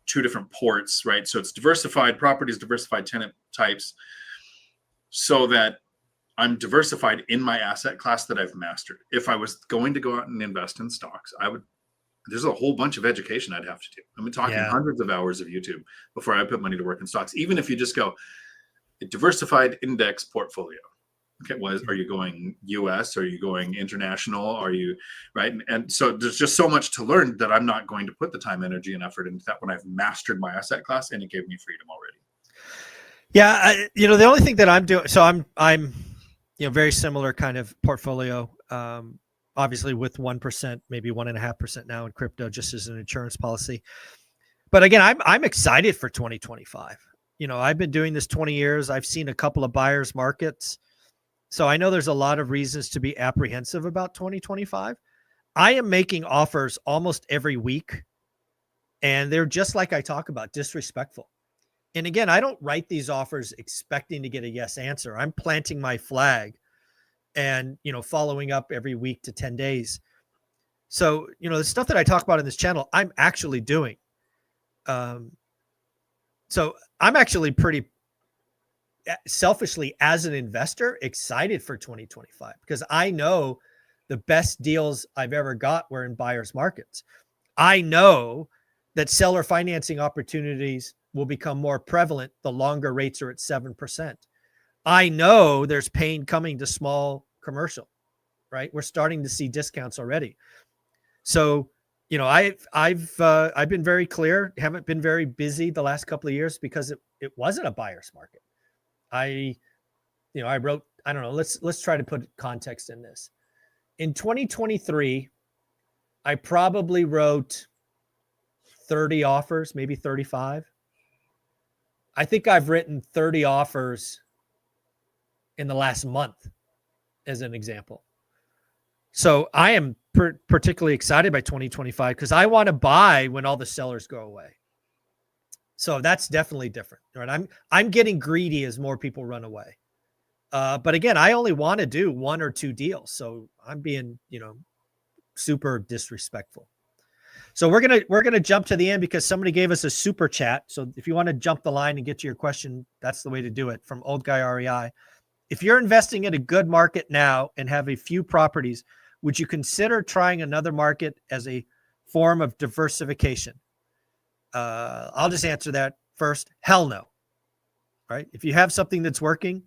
2 different ports, right? So it's diversified properties, diversified tenant types, so that I'm diversified in my asset class that I've mastered. If I was going to go out and invest in stocks, there's a whole bunch of education I'd have to do. I'm talking hundreds of hours of YouTube before I put money to work in stocks. Even if you just go a diversified index portfolio. Okay, are you going US? Are you going international? Are you right? And so there's just so much to learn that I'm not going to put the time, energy, and effort into that when I've mastered my asset class, and it gave me freedom already. Yeah, the only thing that I'm doing, so I'm very similar kind of portfolio, obviously with 1%, maybe 1.5% now in crypto, just as an insurance policy. But again, I'm excited for 2025. I've been doing this 20 years. I've seen a couple of buyers markets. So I know there's a lot of reasons to be apprehensive about 2025. I am making offers almost every week, and they're just like I talk about, disrespectful. And again, I don't write these offers expecting to get a yes answer. I'm planting my flag and, following up every week to 10 days. So, the stuff that I talk about in this channel, I'm actually doing. So I'm actually pretty selfishly, as an investor, excited for 2025, because I know the best deals I've ever got were in buyers markets. I know that seller financing opportunities will become more prevalent the longer rates are at 7%. I know there's pain coming to small commercial, right? We're starting to see discounts already. So, I've been very clear, haven't been very busy the last couple of years because it wasn't a buyer's market. I wrote, I don't know, let's try to put context in this. In 2023, I probably wrote 30 offers, maybe 35. I think I've written 30 offers in the last month, as an example. So I am particularly excited by 2025 because I want to buy when all the sellers go away. So that's definitely different, right? I'm getting greedy as more people run away. But again, I only want to do 1 or 2 deals. So I'm being, super disrespectful. So we're gonna jump to the end because somebody gave us a super chat. So if you want to jump the line and get to your question, that's the way to do it. From Old Guy REI, if you're investing in a good market now and have a few properties, would you consider trying another market as a form of diversification? I'll just answer that first. Hell no. Right? If you have something that's working,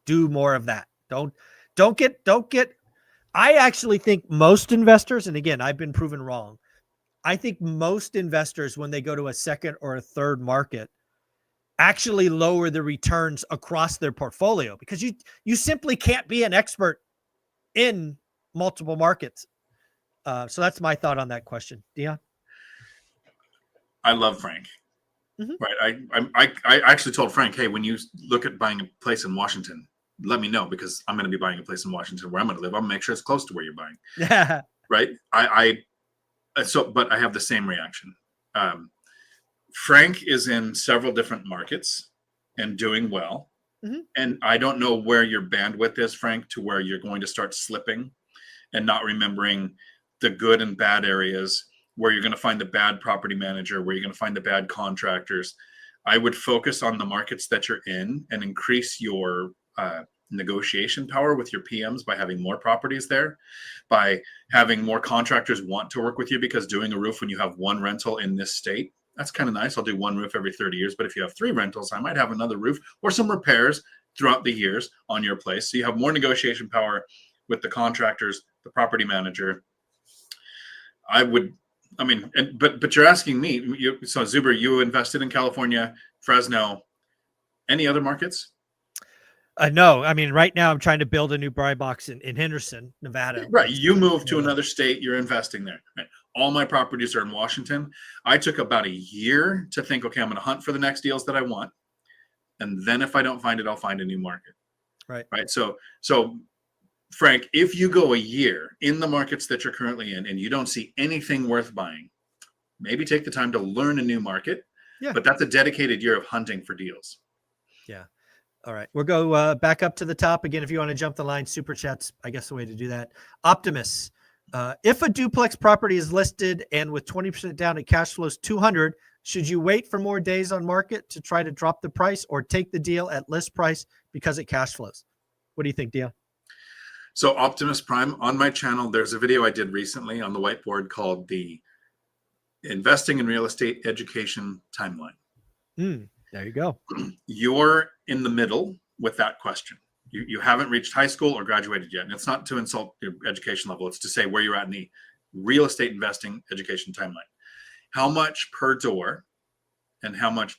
do more of that. Don't get. I actually think most investors, and again, I've been proven wrong. I think most investors, when they go to a second or a third market, actually lower the returns across their portfolio because you simply can't be an expert in multiple markets. So that's my thought on that question. Dion? I love Frank. Mhm. Right. I actually told Frank, hey, when you look at buying a place in Washington, let me know because I'm going to be buying a place in Washington where I'm going to live. I'm going to make sure it's close to where you're buying. Yeah. Right. But I have the same reaction. Frank is in several different markets and doing well. Mhm. And I don't know where your bandwidth is, Frank, to where you're going to start slipping and not remembering the good and bad areas, where you're going to find the bad property manager, where you're going to find the bad contractors. I would focus on the markets that you're in and increase your negotiation power with your PMs by having more properties there, by having more contractors want to work with you, because doing a roof when you have one rental in this state, that's kind of nice. I'll do one roof every 30 years. But if you have 3 rentals, I might have another roof or some repairs throughout the years on your place. So you have more negotiation power with the contractors, the property manager. But you're asking me, so Zuber, you invested in California, Fresno, any other markets? No, I mean, right now I'm trying to build a new buy box in Henderson, Nevada. Right. You move to another state, you're investing there. Right. All my properties are in Washington. I took about a year to think, okay, I'm going to hunt for the next deals that I want. And then if I don't find it, I'll find a new market. Right. Right. So Frank, if you go a year in the markets that you're currently in and you don't see anything worth buying, maybe take the time to learn a new market. Yeah. But that's a dedicated year of hunting for deals. Yeah. All right. We'll go back up to the top again. If you want to jump the line, super chats, I guess the way to do that. Optimus. If a duplex property is listed and with 20% down and cash flows 200, should you wait for more days on market to try to drop the price or take the deal at list price because it cash flows? What do you think, Dion? So Optimus Prime, on my channel, there's a video I did recently on the whiteboard called the Investing in Real Estate Education Timeline. There you go. You're in the middle with that question. You haven't reached high school or graduated yet. And it's not to insult your education level. It's to say where you're at in the real estate investing education timeline. How much per door and how much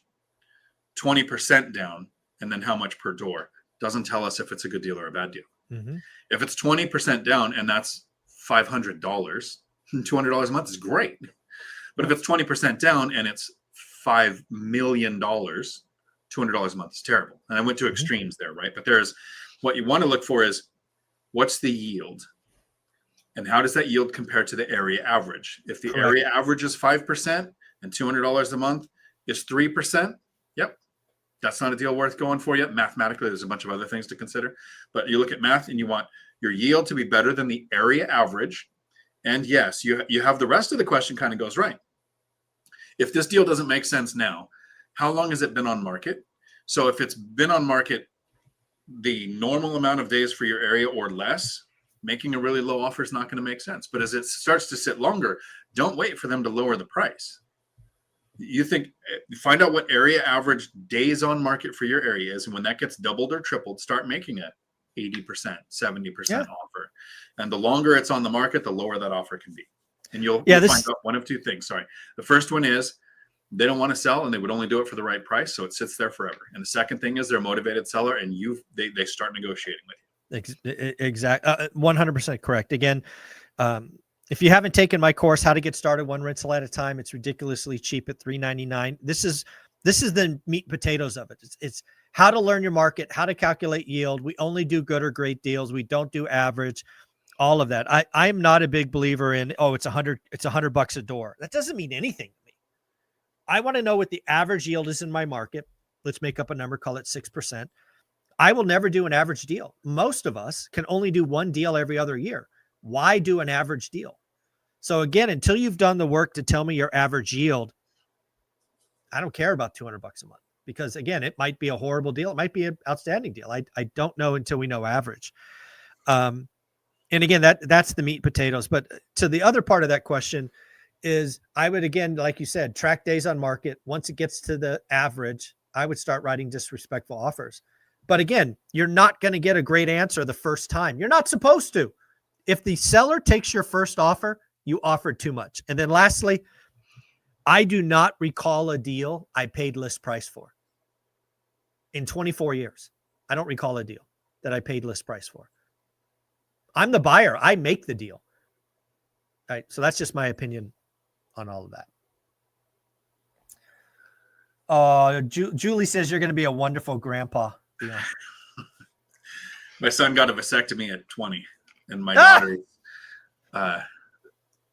20% down and then how much per door doesn't tell us if it's a good deal or a bad deal. Mm-hmm. If it's 20% down and that's $500, $200 a month is great. But if it's 20% down and it's $5 million, $200 a month is terrible. And I went to extremes there, right? But there's what you want to look for is what's the yield and how does that yield compare to the area average? If the area average is 5% and $200 a month is 3%, yep, that's not a deal worth going for yet. Mathematically, there's a bunch of other things to consider. But you look at math and you want your yield to be better than the area average. And yes, you have the rest of the question kind of goes right. If this deal doesn't make sense now, how long has it been on market? So if it's been on market the normal amount of days for your area or less, making a really low offer is not going to make sense. But as it starts to sit longer, don't wait for them to lower the price. You find out what area average days on market for your area is. And when that gets doubled or tripled, start making it 80%, 70% offer. And the longer it's on the market, the lower that offer can be. And you'll find out one of two things. Sorry. The first one is they don't want to sell and they would only do it for the right price. So it sits there forever. And the second thing is they're a motivated seller and they start negotiating with you. Exactly. 100% correct. Again, if you haven't taken my course, How to Get Started One Rental at a Time, it's ridiculously cheap at $399. This is the meat and potatoes of it. It's how to learn your market, how to calculate yield. We only do good or great deals. We don't do average. All of that. I'm not a big believer in, it's $100 a door. That doesn't mean anything to me. I want to know what the average yield is in my market. Let's make up a number, call it 6%. I will never do an average deal. Most of us can only do one deal every other year. Why do an average deal? So again, until you've done the work to tell me your average yield, I don't care about $200 a month, because again, it might be a horrible deal. It might be an outstanding deal. I don't know until we know average. And again, that's the meat and potatoes. But to the other part of that question is, I would, again, like you said, track days on market. Once it gets to the average, I would start writing disrespectful offers. But again, you're not going to get a great answer the first time. You're not supposed to. If the seller takes your first offer, you offered too much. And then lastly, I do not recall a deal I paid list price for. In 24 years, I don't recall a deal that I paid list price for. I'm the buyer. I make the deal. All right. So that's just my opinion on all of that. Julie says you're going to be a wonderful grandpa. Dion. My son got a vasectomy at 20, and my daughter,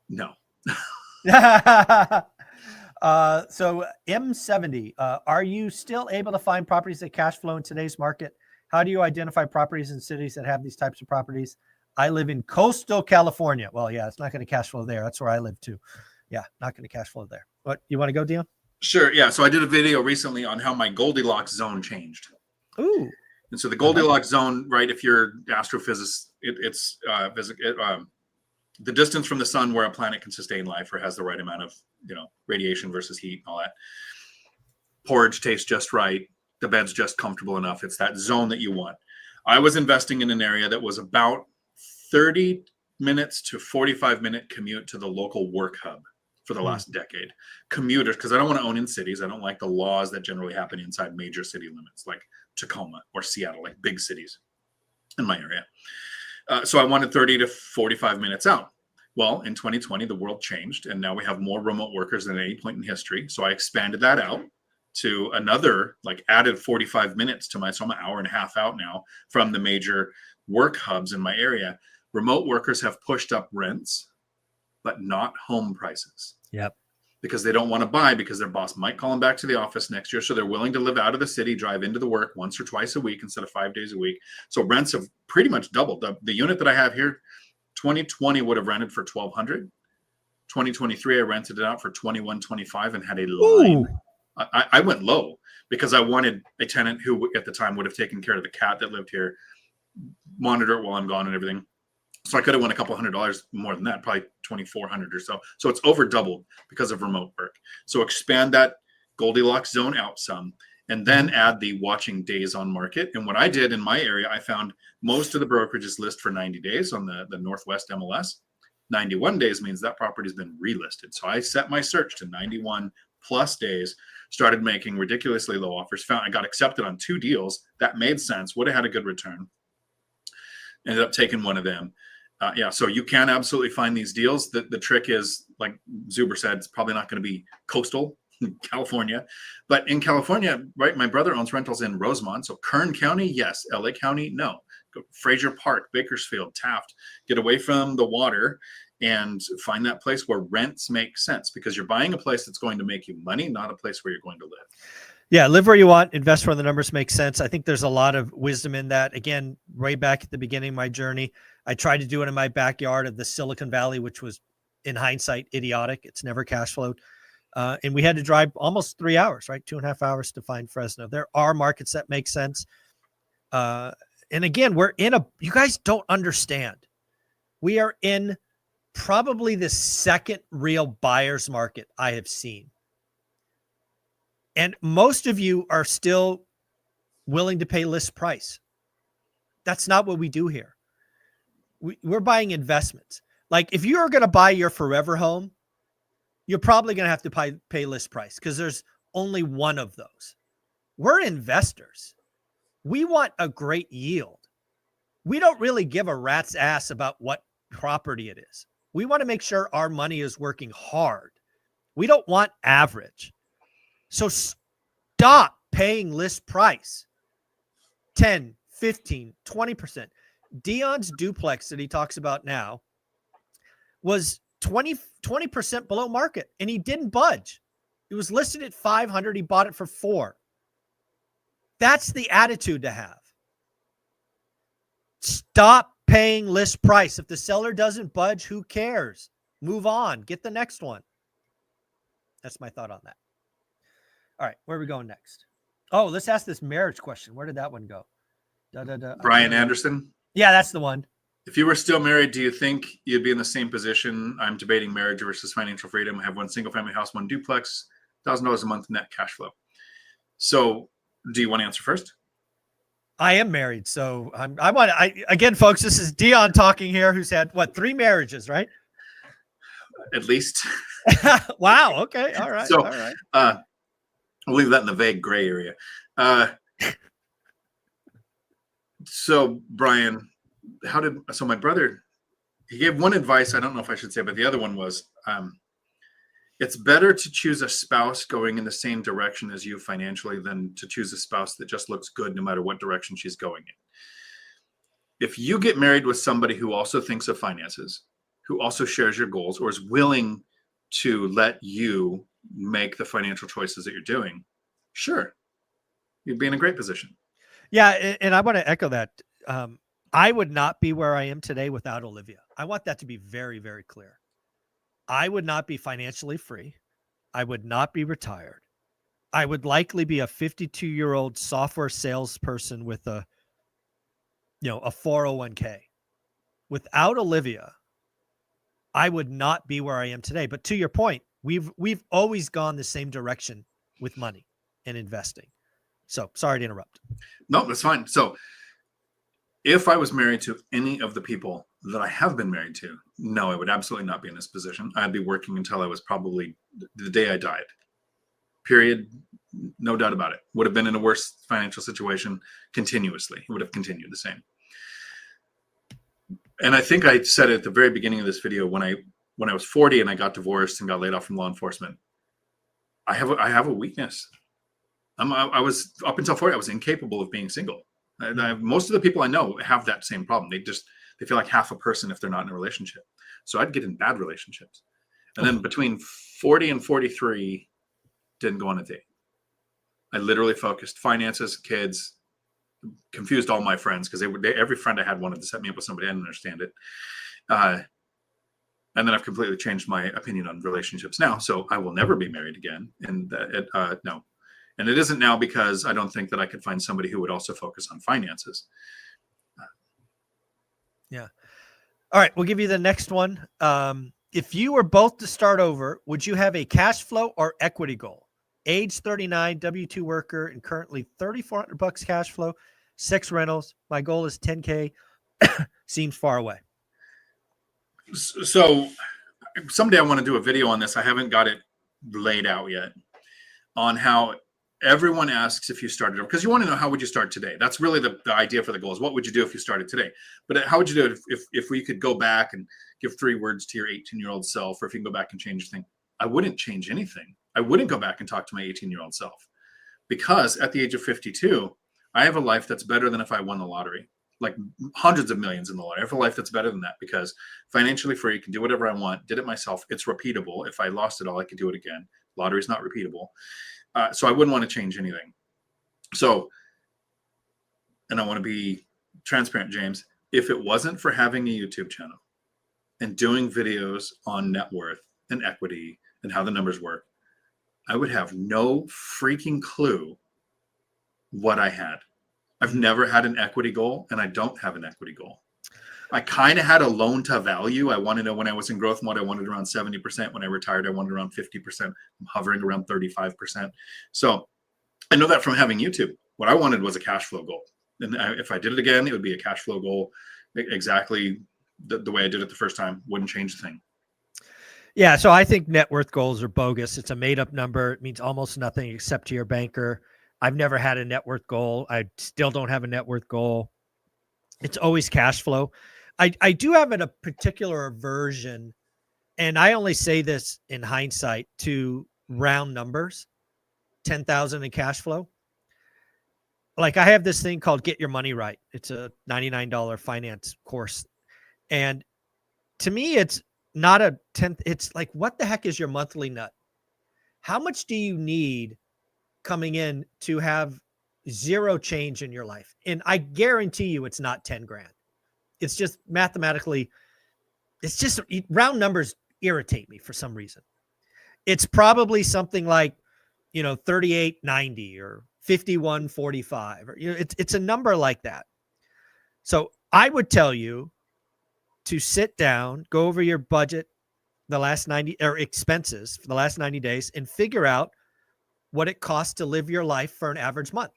no. So M70, are you still able to find properties that cash flow in today's market? How do you identify properties in cities that have these types of properties? I live in coastal California. Well, yeah, it's not going to cash flow there. That's where I live too. Yeah, not going to cash flow there. What, you want to go, Dion? Sure. Yeah. So I did a video recently on how my Goldilocks zone changed. Ooh. And so the Goldilocks zone, right? If you're astrophysicist, it's the distance from the sun where a planet can sustain life or has the right amount of, radiation versus heat and all that. Porridge tastes just right. The bed's just comfortable enough. It's that zone that you want. I was investing in an area that was about 30 minutes to 45-minute commute to the local work hub for the last decade. Commuters, because I don't want to own in cities. I don't like the laws that generally happen inside major city limits like Tacoma or Seattle, like big cities in my area. So I wanted 30 to 45 minutes out. Well, in 2020, the world changed, and now we have more remote workers than at any point in history. So I expanded that out to another, added 45 minutes to so I'm an hour and a half out now from the major work hubs in my area. Remote workers have pushed up rents, but not home prices. Yep. Because they don't want to buy, because their boss might call them back to the office next year. So they're willing to live out of the city, drive into the work once or twice a week instead of 5 days a week. So rents have pretty much doubled. The unit that I have here, 2020 would have rented for $1,200. 2023, I rented it out for $2,125 and had a line. I went low because I wanted a tenant who at the time would have taken care of the cat that lived here, monitor it while I'm gone and everything. So I could have won a couple $100 more than that, probably $2,400 or so. So it's over doubled because of remote work. So expand that Goldilocks zone out some, and then add the watching days on market. And what I did in my area, I found most of the brokerages list for 90 days on the Northwest MLS. 91 days means that property's been relisted. So I set my search to 91 plus days, started making ridiculously low offers. I got accepted on 2 deals that made sense, would have had a good return. Ended up taking one of them. So you can absolutely find these deals. The trick is, like Zuber said, it's probably not going to be coastal California, but in California, right? My brother owns rentals in Rosemont. So Kern County, yes. LA County, no. Go Fraser Park, Bakersfield, Taft, get away from the water and find that place where rents make sense, because you're buying a place that's going to make you money, not a place where you're going to live. Yeah, live where you want, invest where the numbers make sense. I think there's a lot of wisdom in that. Again, way back at the beginning of my journey, I tried to do it in my backyard of the Silicon Valley, which was, in hindsight, idiotic. It's never cash flowed. And we had to drive almost 3 hours, right? 2.5 hours to find Fresno. There are markets that make sense. And again, you guys don't understand. We are in probably the second real buyer's market I have seen. And most of you are still willing to pay list price. That's not what we do here. We're buying investments. Like, if you're going to buy your forever home, you're probably going to have to pay list price, because there's only one of those. We're investors. We want a great yield. We don't really give a rat's ass about what property it is. We want to make sure our money is working hard. We don't want average. So stop paying list price. 10, 15, 20%. Dion's duplex that he talks about now was 20% below market, and he didn't budge. It was listed at $500. He bought it for $400. That's the attitude to have. Stop paying list price. If the seller doesn't budge, who cares? Move on. Get the next one. That's my thought on that. All right, where are we going next? Oh, let's ask this marriage question. Where did that one go? Brian Anderson. Yeah, that's the one. If you were still married, do you think you'd be in the same position? I'm debating marriage versus financial freedom. I have one single family house, one duplex, $1,000 a month net cash flow. So do you want to answer first? I am married. So again, folks, this is Dion talking here, who's had 3 marriages, right? At least. Wow. Okay. All right. So, all right. We'll leave that in the vague gray area. So Brian, so my brother, he gave one advice. I don't know if I should say, but the other one was, it's better to choose a spouse going in the same direction as you financially than to choose a spouse that just looks good no matter what direction she's going in. If you get married with somebody who also thinks of finances, who also shares your goals, or is willing to let you make the financial choices that you're doing, sure, you'd be in a great position. Yeah, and I want to echo that. I would not be where I am today without Olivia. I want that to be very, very clear. I would not be financially free. I would not be retired. I would likely be a 52-year-old software salesperson with a 401k. Without Olivia, I would not be where I am today. But to your point, we've always gone the same direction with money and investing. So sorry to interrupt. No, that's fine. So if I was married to any of the people that I have been married to, no, I would absolutely not be in this position. I'd be working until I was probably the day I died. Period. No doubt about it. Would have been in a worse financial situation continuously. It would have continued the same. And I think I said it at the very beginning of this video, when I was 40 and I got divorced and got laid off from law enforcement, I have a weakness. I was, up until 40, I was incapable of being single. Most of the people I know have that same problem. They feel like half a person if they're not in a relationship. So I'd get in bad relationships. And then between 40 and 43, didn't go on a date. I literally focused finances, kids, confused all my friends because every friend I had wanted to set me up with somebody. I didn't understand it. And then I've completely changed my opinion on relationships now. So I will never be married again. And no. And it isn't now because I don't think that I could find somebody who would also focus on finances. Yeah. All right. We'll give you the next one. If you were both to start over, would you have a cash flow or equity goal? Age 39, W-2 worker, and currently $3,400 cash flow, 6 rentals. My goal is 10K. Seems far away. So someday I want to do a video on this. I haven't got it laid out yet, on how everyone asks if you started, because you want to know, how would you start today? That's really the idea for the goal, is what would you do if you started today? But how would you do it if we could go back and give 3 words to your 18-year-old self, or if you can go back and change anything? I wouldn't change anything. I wouldn't go back and talk to my 18-year-old self, because at the age of 52, I have a life that's better than if I won the lottery, like hundreds of millions in the lottery. I have a life that's better than that, because financially free, can do whatever I want, did it myself. It's repeatable. If I lost it all, I could do it again. Lottery's not repeatable. So I wouldn't want to change anything. So, and I want to be transparent, James, if it wasn't for having a YouTube channel and doing videos on net worth and equity and how the numbers work, I would have no freaking clue what I had. I've never had an equity goal, and I don't have an equity goal. I kind of had a loan to value. I want to know, when I was in growth mode, I wanted around 70%. When I retired, I wanted around 50%. I'm hovering around 35%. So I know that from having YouTube. What I wanted was a cash flow goal. And if I did it again, it would be a cash flow goal, exactly the way I did it the first time. Wouldn't change a thing. Yeah. So I think net worth goals are bogus. It's a made up number. It means almost nothing except to your banker. I've never had a net worth goal. I still don't have a net worth goal. It's always cash flow. I do have a particular aversion, and I only say this in hindsight, to round numbers, 10,000 in cash flow. Like, I have this thing called Get Your Money Right. It's a $99 finance course. And to me, it's not a 10th. It's like, what the heck is your monthly nut? How much do you need coming in to have zero change in your life? And I guarantee you it's not 10 grand. It's just mathematically, it's just round numbers irritate me for some reason. It's probably something like, 38.90 or 51.45, or it's a number like that. So I would tell you to sit down, go over your budget, the last 90 or expenses for the last 90 days, and figure out what it costs to live your life for an average month.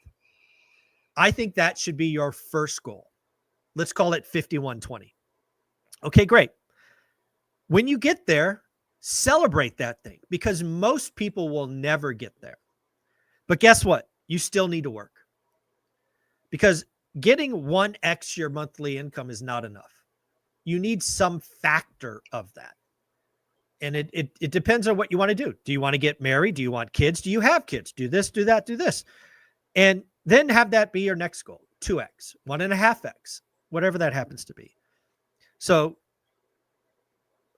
I think that should be your first goal. Let's call it 51.20. Okay, great. When you get there, celebrate that thing, because most people will never get there. But guess what? You still need to work, because getting 1x your monthly income is not enough. You need some factor of that. And it depends on what you want to do. Do you want to get married? Do you want kids? Do you have kids? Do this, do that, do this. And then have that be your next goal. 2x, 1.5x, whatever that happens to be. So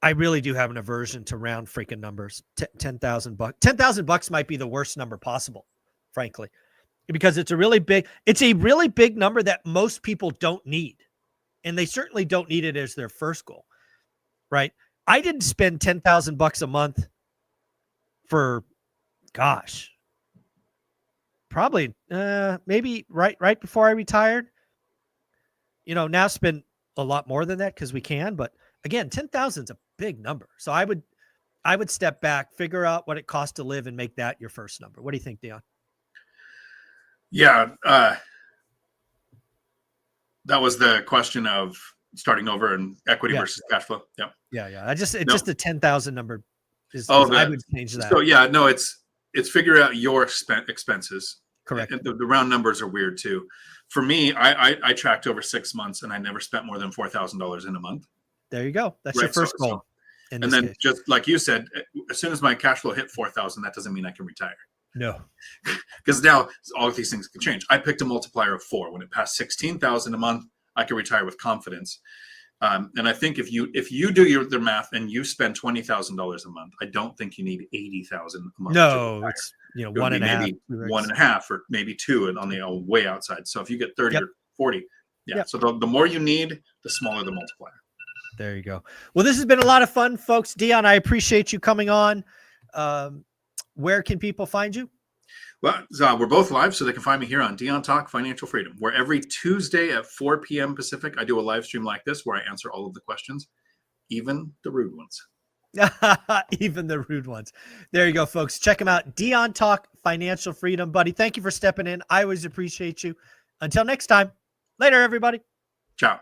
I really do have an aversion to round freaking numbers. $10,000. $10,000 might be the worst number possible, frankly, because it's a really big number that most people don't need. And they certainly don't need it as their first goal, right? I didn't spend $10,000 a month for, probably maybe right before I retired. Now spend a lot more than that because we can, but again, 10,000 is a big number. So I would step back, figure out what it costs to live, and make that your first number. What do you think, Dion? Yeah, that was the question of starting over in equity versus cash flow. Yeah. Yeah. Just the 10,000 number I would change that. So yeah, no, it's figure out your expenses. Correct. And the round numbers are weird too. For me, I tracked over 6 months and I never spent more than $4,000 in a month. There you go. That's your first goal. And then case, just like you said, as soon as my cash flow hit 4,000, that doesn't mean I can retire. No, because now all of these things can change. I picked a multiplier of 4. When it passed 16,000 a month, I could retire with confidence. And I think if you do the math and you spend $20,000 a month, I don't think you need 80,000 a month. No, it's one and a half, maybe 1.5 or maybe 2 on the way outside. So if you get 30 or 40, So the more you need, the smaller the multiplier. There you go. Well, this has been a lot of fun, folks. Dion, I appreciate you coming on. Where can people find you? Well, we're both live, so they can find me here on Dion Talk Financial Freedom, where every Tuesday at 4 p.m. Pacific, I do a live stream like this where I answer all of the questions, even the rude ones. Even the rude ones. There you go, folks. Check them out. Dion Talk Financial Freedom. Buddy, thank you for stepping in. I always appreciate you. Until next time. Later, everybody. Ciao.